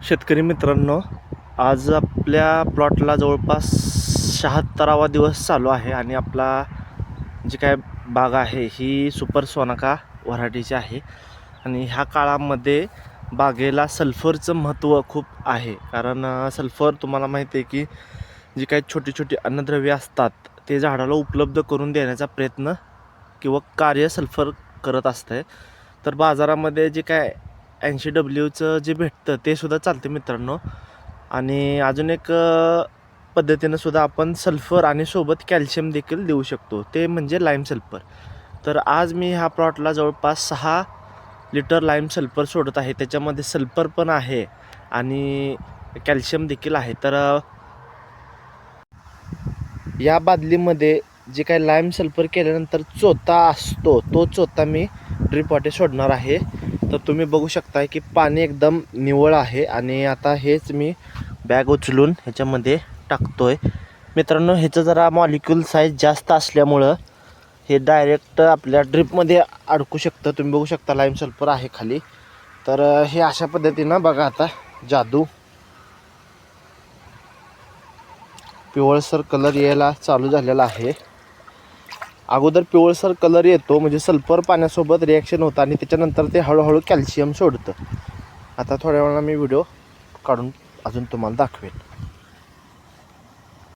शेतकरी मित्रांनो, आज आपल्या प्लॉटला जवळपास 76वा दिवस चालू आहे आणि आपला जी काय बाग आहे ही सुपर सोनाका व्हरायटीची आहे. आणि ह्या काळामध्ये बागेला सल्फरचं महत्त्व खूप आहे. कारण सल्फर तुम्हाला माहिती आहे की जी काही छोटी छोटी अन्नद्रव्ये असतात ते झाडाला उपलब्ध करून देण्याचा प्रयत्न किंवा कार्य सल्फर करत असते. तर बाजारामध्ये जे काय 80W जे भेटतं ते सुद्धा चालते मित्रांनो. आणि अजून एक पद्धतीनं सुद्धा आपण सल्फर आणि सोबत कॅल्शियम देखील देऊ शकतो, ते म्हणजे लाईम सल्फर. तर आज मी ह्या प्लॉटला जवळपास 6 लिटर लाईम सल्फर सोडत आहे. त्याच्यामध्ये सल्फर पण आहे आणि कॅल्शियम देखील आहे. तर या बादलीमध्ये जे काही लाईम सल्फर केल्यानंतर चोथा असतो तो चोथा मी ड्रिप वाटे सोडणार आहे. तर तुम्ही बघू शकता की पाणी एकदम निव्वळ आहे. आणि आता हेच मी बॅग उचलून ह्याच्यामध्ये टाकतोय. मित्रांनो, ह्याचं जरा मॉलिक्यूल साईज जास्त असल्यामुळं हे डायरेक्ट आपल्या ड्रिपमध्ये अडकू शकतं. तुम्ही बघू शकता लाईम सल्फर आहे खाली. तर हे अशा पद्धतीनं बघा आता जादू पिवळसर कलर यायला चालू झालेला आहे. अगोदर पिवळसर कलर येतो म्हणजे सल्फर पाण्यासोबत रिॲक्शन होतं आणि त्याच्यानंतर ते हळूहळू कॅल्शियम सोडतं. आता थोड्या वेळानं मी व्हिडिओ काढून अजून तुम्हाला दाखवेन.